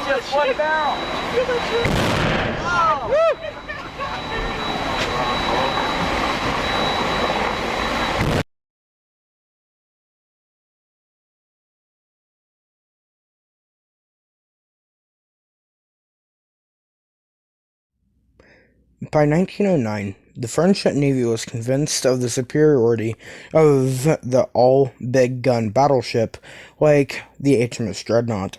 just one barrel. Oh. By 1909, the French Navy was convinced of the superiority of the all-big gun battleship like the HMS Dreadnought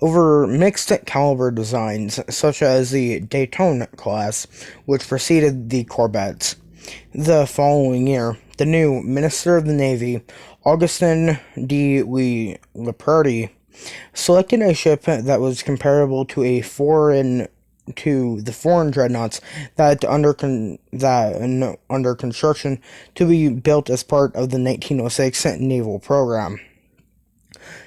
over mixed caliber designs such as the Dayton class, which preceded the Courbets. The following year, the new Minister of the Navy, Augustin de Leperti, selected a ship that was comparable to the foreign dreadnoughts that under construction to be built as part of the 1906 naval program.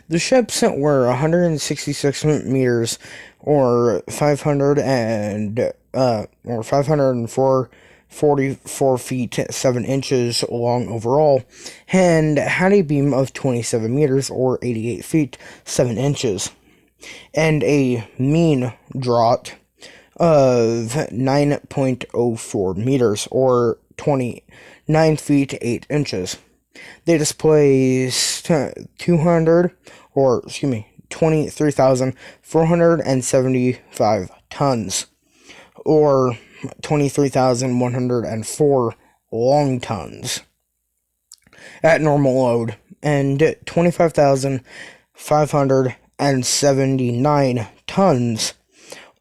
The ships were 166 meters, or 544 feet 7 inches long overall, and had a beam of 27 meters, or 88 feet 7 inches, and a mean draught of 9.04 meters, or 29 feet 8 inches. They displaced 23,475 tons, or 23,104 long tons at normal load, and 25,579 tons,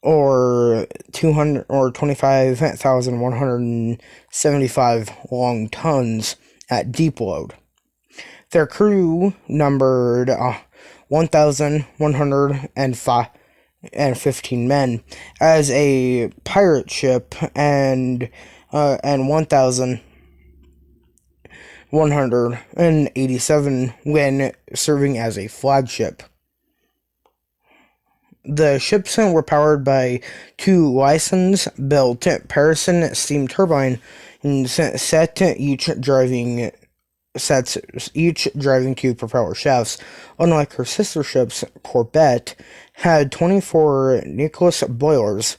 or 25,175 long tons at deep load. Their crew numbered 1,115 men as a pirate ship, and 1,187 when serving as a flagship. The ships were powered by two license-built Paterson steam turbines each driving two propeller shafts. Unlike her sister ships, Courbet had 24 Nicholas boilers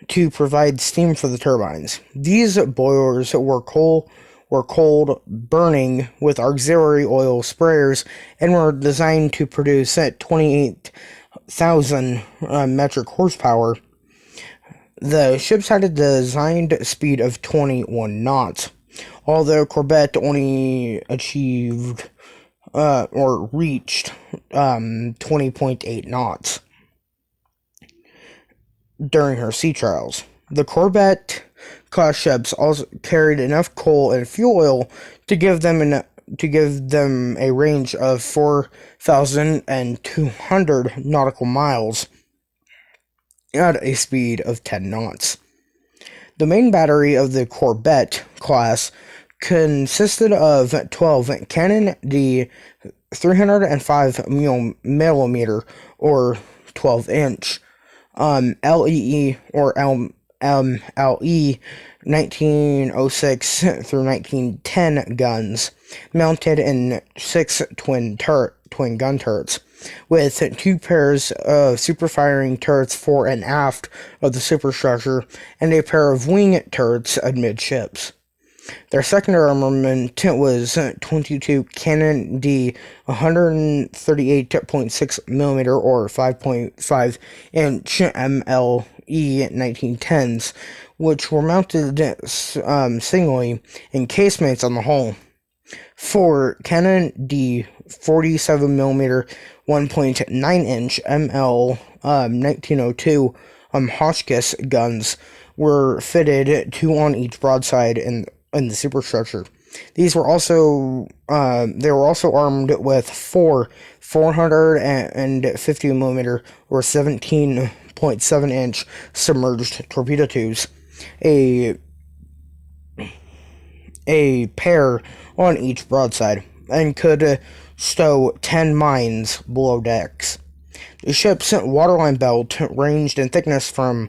to provide steam for the turbines. These boilers were cold burning with auxiliary oil sprayers and were designed to produce 28,000 metric horsepower. The ships had a designed speed of 21 knots, although Courbet only achieved or reached 20.8 knots during her sea trials. The Courbet class ships also carried enough coal and fuel oil to give them a range of 4,200 nautical miles at a speed of 10 knots. The main battery of the Courbet class consisted of 12 Cannon D 305mm or 12-inch LEE or MLE 1906 through 1910 guns, mounted in 6 twin gun turrets, with 2 pairs of super-firing turrets fore and aft of the superstructure, and a pair of wing turrets amidships. Their secondary armament was 22 Cannon D 138.6mm or 5.5-inch MLE 1910s, which were mounted singly in casemates on the hull. 4 Cannon D 47mm 1.9-inch ML 1902 Hotchkiss guns were fitted, 2 on each broadside in the superstructure. They were also armed with 4 450mm or 17.7-inch submerged torpedo tubes, a pair on each broadside, and could stow 10 mines below decks. The ship's waterline belt ranged in thickness from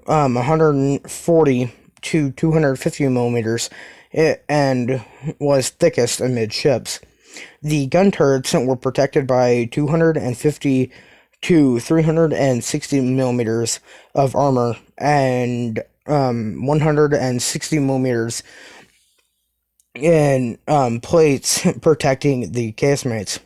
140 to 250 millimeters and was thickest amidships. The gun turrets were protected by 250 to 360 millimeters of armor and 160 millimeters in plates protecting the casemates.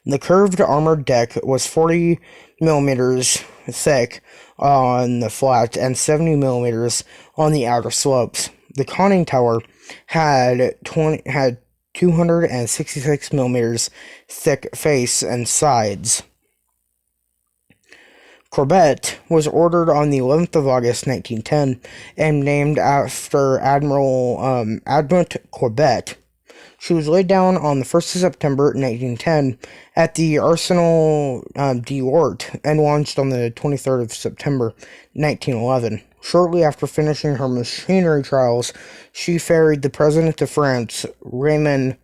The curved armored deck was 40 millimeters thick on the flat and 70 millimeters on the outer slopes. The conning tower had 266 millimeters thick face and sides. Courbet was ordered on the 11th of August 1910 and named after Admiral Courbet. She was laid down on the 1st of September 1910 at the Arsenal d'Ort and launched on the 23rd of September 1911. Shortly after finishing her machinery trials, she ferried the President of France, Raymond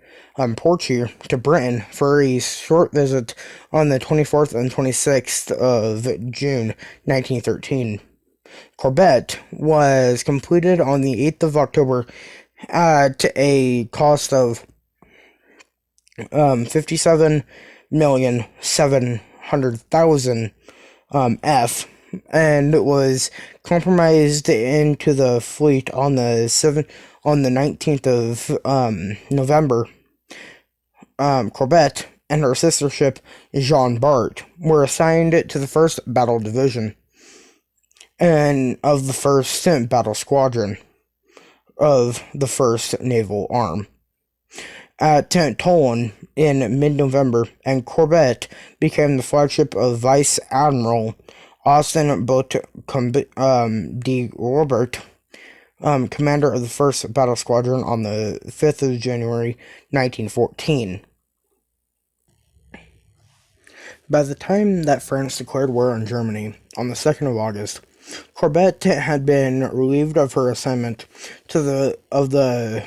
Poitiers, to Britain for a short visit on the 24th and 26th of June 1913. Courbet was completed on the 8th of October at a cost of 57,700,000 F, and was compromised into the fleet on the 19th of November. Courbet and her sister ship Jean Bart were assigned to the 1st Battle Division and of the 1st Battle Squadron of the 1st Naval Arm at Toulon in mid-November, and Courbet became the flagship of Vice Admiral Austin de Robert, commander of the 1st Battle Squadron on the 5th of January 1914. By the time that France declared war on Germany on the 2nd of August, Courbet had been relieved of her assignment of the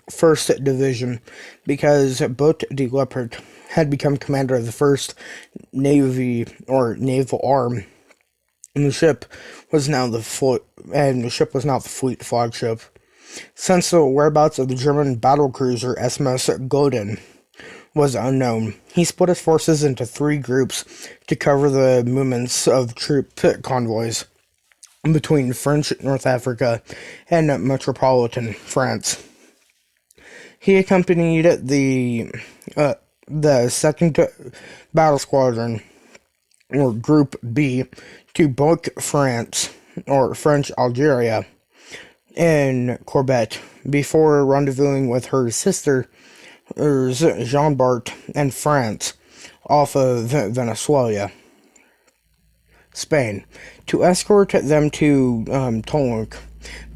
1st Division because Boat de Leopard had become commander of the 1st Navy or Naval Arm, and the ship was now the fleet flagship. Since the whereabouts of the German battlecruiser SMS Godin was unknown, he split his forces into 3 groups to cover the movements of troop convoys between French North Africa and metropolitan France. He accompanied the 2nd Battle Squadron, or Group B, to Boc France, or French Algeria, in Courbet, before rendezvousing with her sister Jean Bart in France, off of Venezuela, Spain, to escort them to Toulon,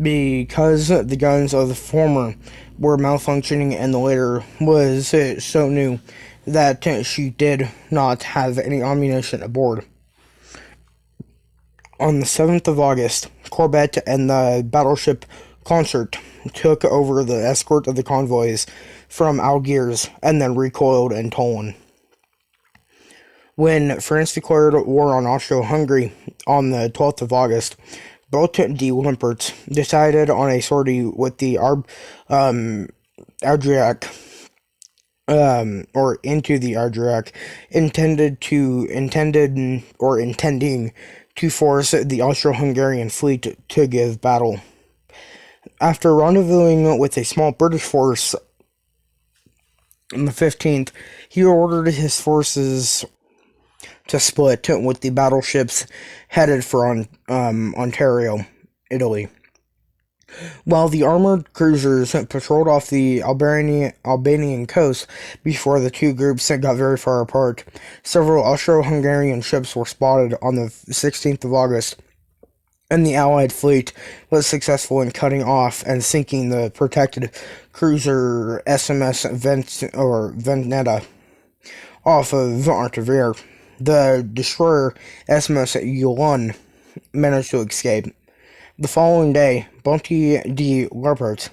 because the guns of the former were malfunctioning and the later was so new that she did not have any ammunition aboard. On the 7th of August, Courbet and the battleship Concert took over the escort of the convoys from Algiers and then recoiled in Toulon. When France declared war on Austro-Hungary on the 12th of August, Boat de Leopard decided on a sortie with the Adriatic, or into the Adriatic, intending to force the Austro-Hungarian fleet to give battle. After rendezvousing with a small British force on the 15th, he ordered his forces to split, with the battleships headed for Ontario, Italy, while the armored cruisers patrolled off the Albanian coast. Before the 2 groups got very far apart, several Austro-Hungarian ships were spotted on the 16th of August, and the Allied fleet was successful in cutting off and sinking the protected cruiser SMS Vendetta off of Artevere. The destroyer SMS Yulon managed to escape. The following day, Boat de Leopard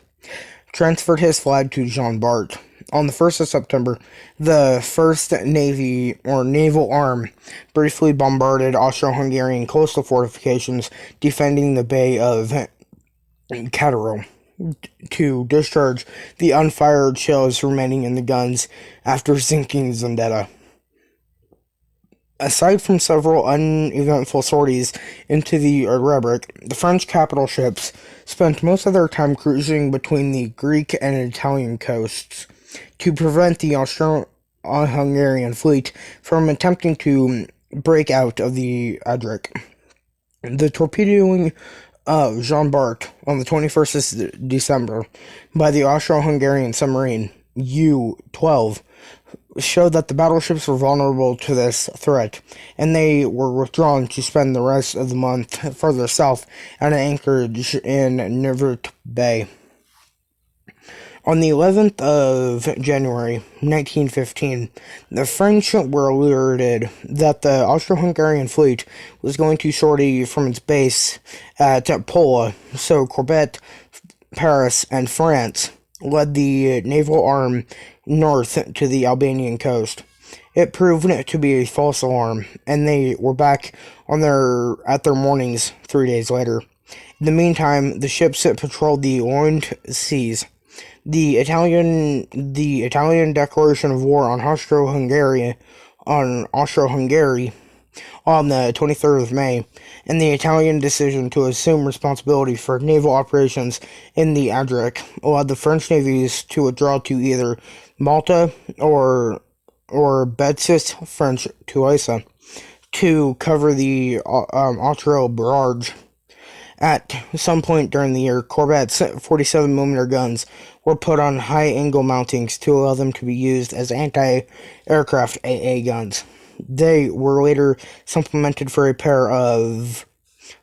transferred his flag to Jean Bart. On the 1st of September, the 1st Navy, or Naval Arm, briefly bombarded Austro-Hungarian coastal fortifications defending the Bay of Cataro to discharge the unfired shells remaining in the guns after sinking Vendetta. Aside from several uneventful sorties into the Adriatic, the French capital ships spent most of their time cruising between the Greek and Italian coasts to prevent the Austro-Hungarian fleet from attempting to break out of the Adriatic. The torpedoing of Jean Bart on the 21st of December by the Austro-Hungarian submarine U-12 showed that the battleships were vulnerable to this threat, and they were withdrawn to spend the rest of the month further south at an anchorage in Nivert Bay. On the 11th of January, 1915, the French were alerted that the Austro-Hungarian fleet was going to sortie from its base at Pola, so Courbet, Paris, and France led the naval arm north to the Albanian coast. It proved to be a false alarm, and they were back at their moorings 3 days later. In the meantime, the ships patrolled the Loined Seas. The Italian declaration of war on Austro-Hungary on the 23rd of May, and the Italian decision to assume responsibility for naval operations in the Adriatic allowed the French navies to withdraw to either Malta or Betsis French Tuisa to cover the Otranto Barrage. At some point during the year, Courbet's 47mm guns were put on high-angle mountings to allow them to be used as anti-aircraft AA guns. They were later supplemented for a pair of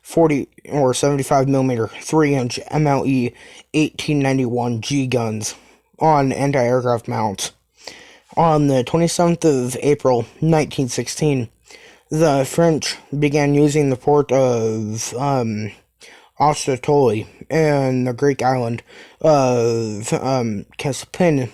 40 or 75mm 3-inch MLE 1891G guns on anti-aircraft mounts. On the 27th of April, 1916, the French began using the port of Austro-Hungary and the Greek island of Caspania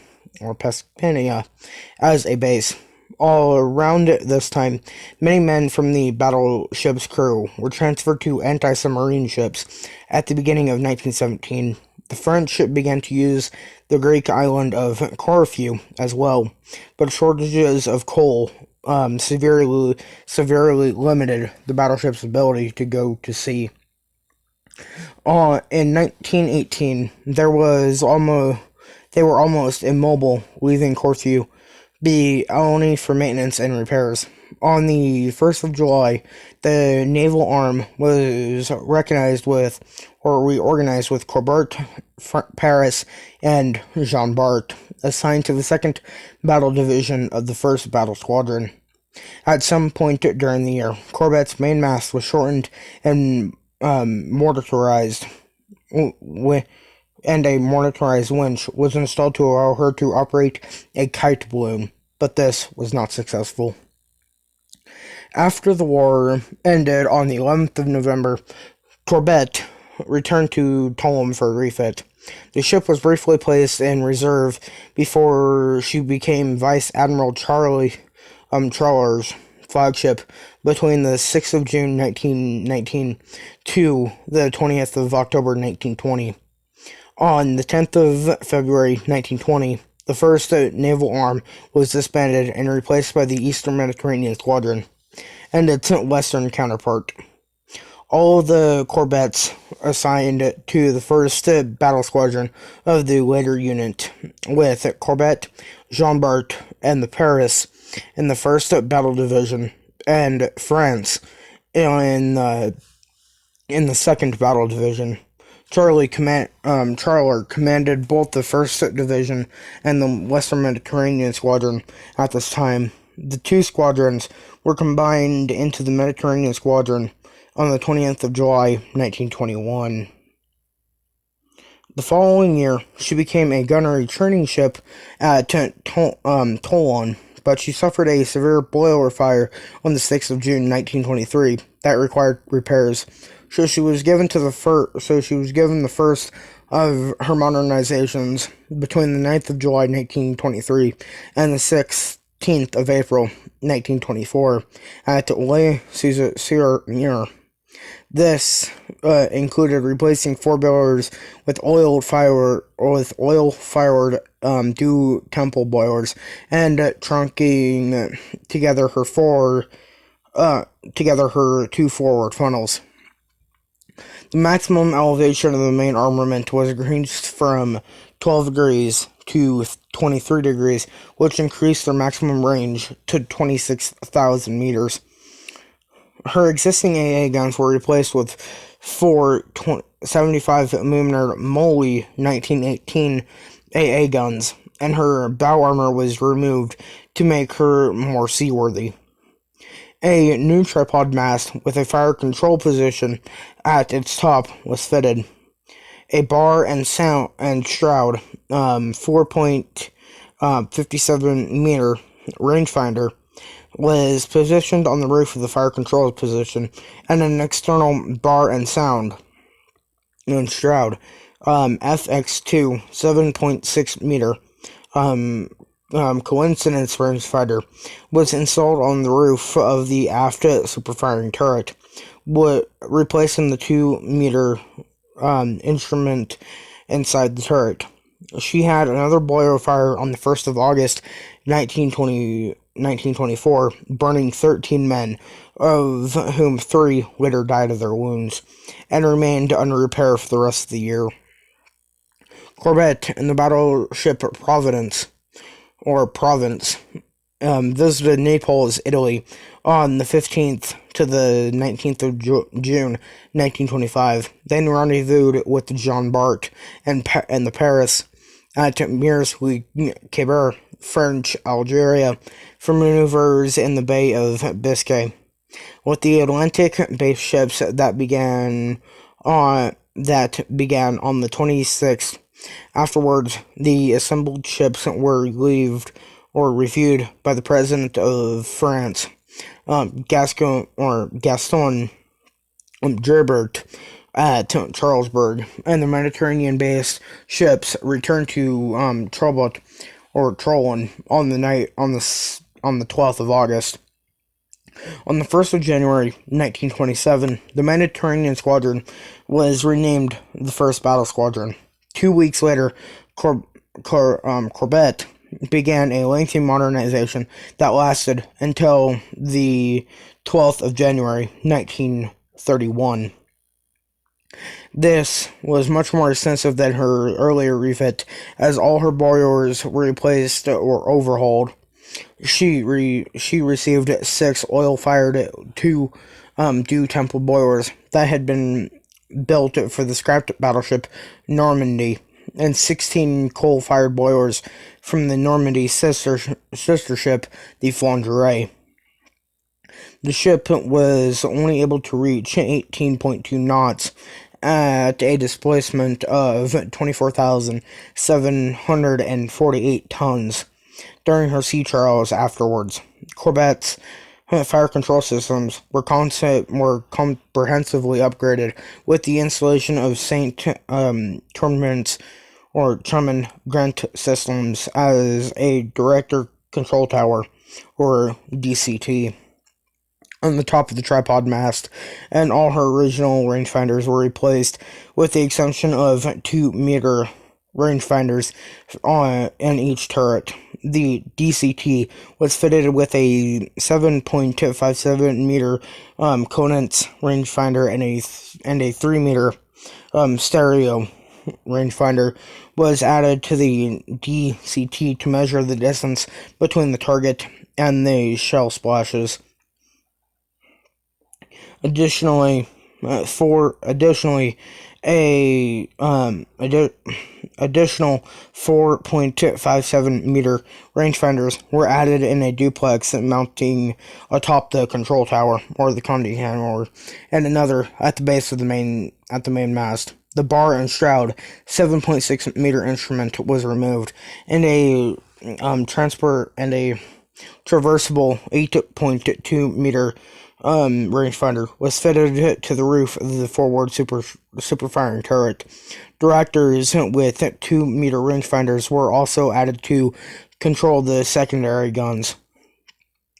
as a base. All around this time, many men from the battleship's crew were transferred to anti-submarine ships. At the beginning of 1917, the French began to use the Greek island of Corfu as well, but shortages of coal severely limited the battleship's ability to go to sea. In 1918, they were almost immobile, leaving Corfu be only for maintenance and repairs. On the 1st of July, the naval arm was reorganized with Courbet, Paris, and Jean Bart, assigned to the 2nd Battle Division of the 1st Battle Squadron. At some point during the year, Courbet's mainmast was shortened and mortarized, and a mortarized winch was installed to allow her to operate a kite balloon, but this was not successful. After the war ended on the 11th of November, Courbet returned to Toulon for a refit. The ship was briefly placed in reserve before she became Vice Admiral Charler's flagship between the 6th of June 1919 to the 20th of October 1920. On the 10th of February 1920, the first naval arm was disbanded and replaced by the Eastern Mediterranean Squadron and its western counterpart. All of the corvettes assigned to the first battle squadron of the later unit, with Courbet, Jean Bart, and the Paris in the first battle division, and France in the second battle division. Charler commanded both the 1st Division and the Western Mediterranean Squadron at this time. The two squadrons were combined into the Mediterranean Squadron on the 20th of July, 1921. The following year, she became a gunnery training ship at Toulon, but she suffered a severe boiler fire on the 6th of June, 1923 that required repairs. So she was given the first of her modernizations between the 9th of July 1923 and the 16th of April 1924 at Le Sire. This included replacing 4 boilers with oil-fired dew temple boilers and trunking together her 4 together her two forward funnels. The maximum elevation of the main armament was increased from 12 degrees to 23 degrees, which increased their maximum range to 26,000 meters. Her existing AA guns were replaced with four 75mm Molly 1918 AA guns, and her bow armor was removed to make her more seaworthy. A new tripod mast with a fire control position at its top was fitted. A bar and shroud 4.57-meter rangefinder was positioned on the roof of the fire control position, and an external bar and shroud FX2 7.6-meter coincidence rangefinder was installed on the roof of the aft superfiring turret, replacing the 2-meter instrument inside the turret. She had another boiler fire on the 1st of August 1924, burning 13 men, of whom 3 later died of their wounds, and remained under repair for the rest of the year. Courbet and the battleship Providence visited Naples, Italy, on the 15th to the 19th of June 1925. Then rendezvoused with the Jean Bart and the Paris at Cherbourg, French Algeria, for maneuvers in the Bay of Biscay. With the Atlantic-based ships that began on the 26th. Afterwards, the assembled ships were relieved or reviewed by the President of France, Gaston Gerbert, at Charlesburg, and the Mediterranean-based ships returned to Cherbourg or Trollen on the 12th of August. On the 1st of January 1927, the Mediterranean Squadron was renamed the 1st Battle Squadron. 2 weeks later, Courbet began a lengthy modernization that lasted until the 12th of January 1931. This was much more extensive than her earlier refit, as all her boilers were replaced or overhauled. She received 6 oil-fired 2 dew temple boilers that had been built for the scrapped battleship Normandy, and 16 coal-fired boilers from the Normandy sister ship, the Flandre. The ship was only able to reach 18.2 knots at a displacement of 24,748 tons during her sea trials afterwards. Courbet's fire control systems were comprehensively upgraded with the installation of St. Truman Grant systems as a director control tower, or DCT, on the top of the tripod mast, and all her original rangefinders were replaced, with the exception of 2-meter rangefinders in each turret. The DCT was fitted with a 7.57-meter Conance rangefinder, and a 3-meter stereo rangefinder was added to the DCT to measure the distance between the target and the shell splashes. Additionally, additional 4.57-meter rangefinders were added in a duplex mounting atop the control tower, or the conning tower, and another at the base of the main mast. The bar and shroud 7.6-meter instrument was removed, and a traversable 8.2-meter rangefinder was fitted to the roof of the forward superfiring turret. Directors with 2-meter rangefinders were also added to control the secondary guns.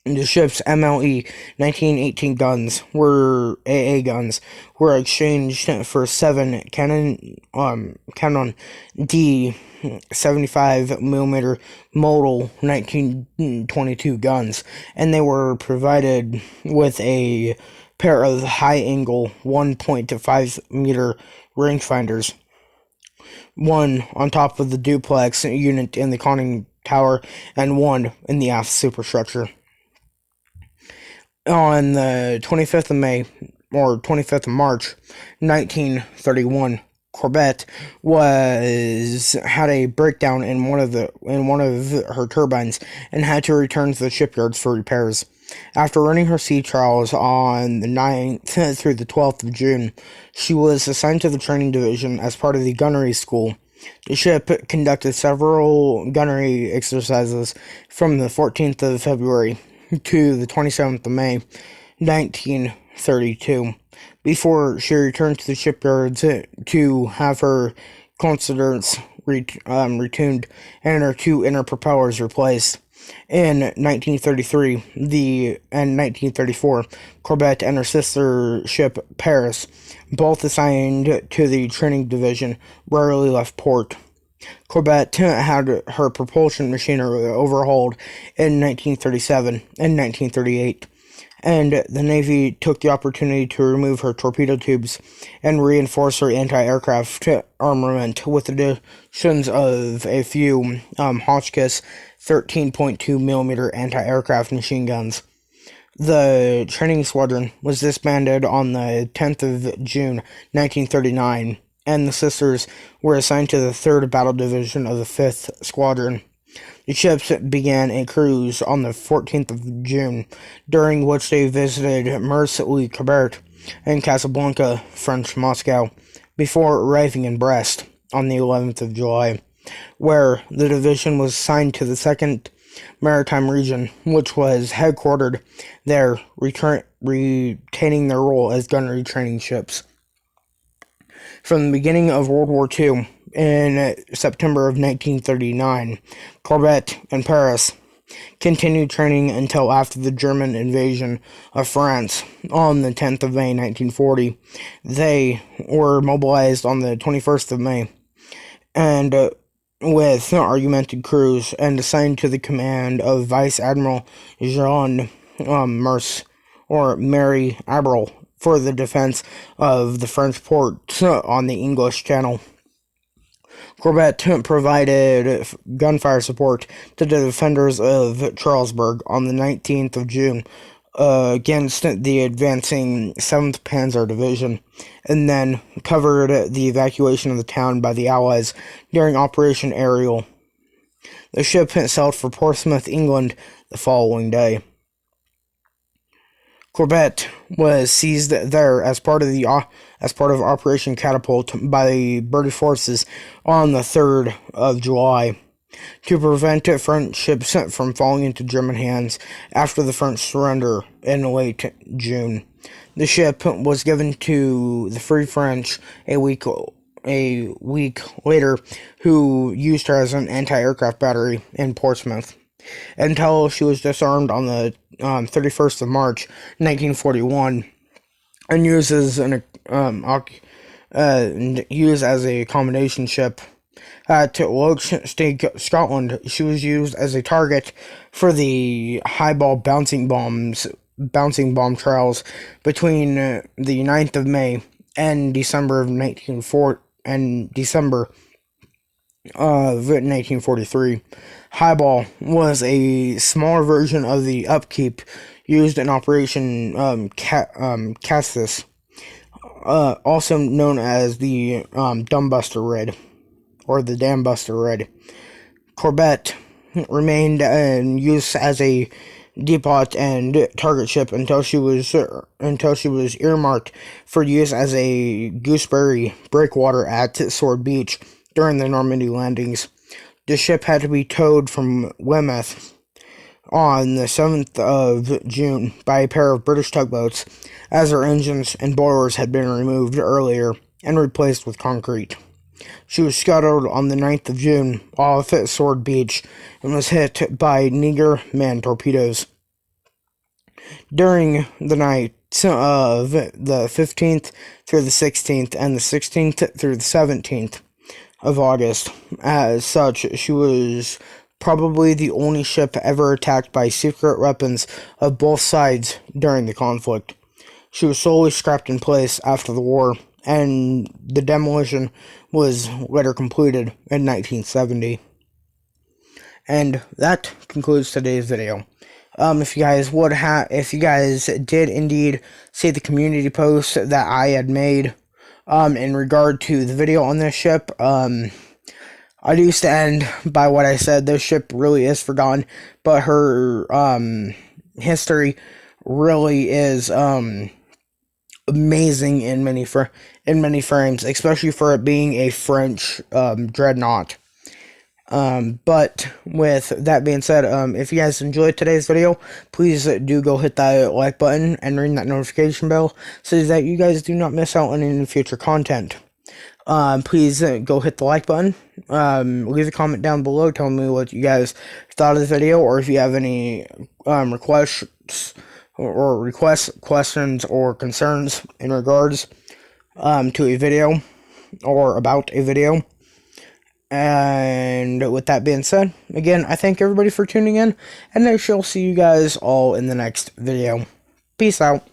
The ship's MLE 1918 guns were AA guns were exchanged for 7 Canon D 75 mm modal 1922 guns, and they were provided with a pair of high-angle 1.5-meter rangefinders, one on top of the duplex unit in the conning tower and one in the aft superstructure. On the 25th of May, or 25th of March, 1931, Courbet had a breakdown in one of her turbines and had to return to the shipyards for repairs. After running her sea trials on the 9th through the 12th of June, she was assigned to the training division as part of the gunnery school. The ship conducted several gunnery exercises from the 14th of February to the 27th of May, 1932, before she returned to the shipyards to have her considerates retuned and her two inner propellers replaced. In 1933 and 1934, Courbet and her sister ship Paris, both assigned to the training division, rarely left port. Courbet had her propulsion machinery overhauled in 1937 and 1938, and the Navy took the opportunity to remove her torpedo tubes and reinforce her anti-aircraft armament with additions of a few Hotchkiss 13.2mm anti-aircraft machine guns. The training squadron was disbanded on the 10th of June, 1939, and the sisters were assigned to the 3rd Battle Division of the 5th Squadron. The ships began a cruise on the 14th of June, during which they visited Mers-le-Courbet and Casablanca, French Moscow, before arriving in Brest on the 11th of July, where the division was assigned to the 2nd Maritime Region, which was headquartered there, retaining their role as gunnery training ships. From the beginning of World War II, in September of 1939, Courbet and Paris continued training until after the German invasion of France on the 10th of May, 1940. They were mobilized on the 21st of May, and with argumented crews, and assigned to the command of Vice Admiral Jean Mers, or Mary Abril, for the defense of the French ports on the English Channel. Courbet provided gunfire support to the defenders of Cherbourg on the 19th of June against the advancing 7th Panzer Division, and then covered the evacuation of the town by the Allies during Operation Ariel. The ship sailed for Portsmouth, England, the following day. Courbet was seized there as part of Operation Catapult by the British forces on the 3rd of July to prevent French ships from falling into German hands after the French surrender in late June. The ship was given to the Free French a week later, who used her as an anti-aircraft battery in Portsmouth, until she was disarmed on the 31st of March, 1941, and used as a accommodation ship. At Lochsteg, Scotland, she was used as a target for the highball bouncing bomb trials between the 9th of May and December of 1943. Highball was a smaller version of the upkeep used in Operation Catapult, also known as the Dumbbuster Raid, or the Dambuster Raid. Courbet remained in use as a depot and target ship until she was earmarked for use as a gooseberry breakwater at Sword Beach during the Normandy landings. The ship had to be towed from Weymouth on the 7th of June by a pair of British tugboats, as her engines and boilers had been removed earlier and replaced with concrete. She was scuttled on the 9th of June off at Sword Beach and was hit by Niger man torpedoes. during the night of the 15th through the 16th and the 16th through the 17th of August. As such, she was probably the only ship ever attacked by secret weapons of both sides during the conflict. She was solely scrapped in place after the war, and the demolition was later completed in 1970. And that concludes today's video. If you guys did indeed see the community post that I had made, in regard to the video on this ship, I do stand by what I said. This ship really is forgotten, but her, history really is, amazing in many frames, especially for it being a French, dreadnought. But with that being said, if you guys enjoyed today's video, please do go hit that like button and ring that notification bell so that you guys do not miss out on any future content. Please go hit the like button. Leave a comment down below telling me what you guys thought of the video, or if you have any questions or concerns in regards to a video or about a video. And with that being said, again, I thank everybody for tuning in, and I shall see you guys all in the next video. Peace out.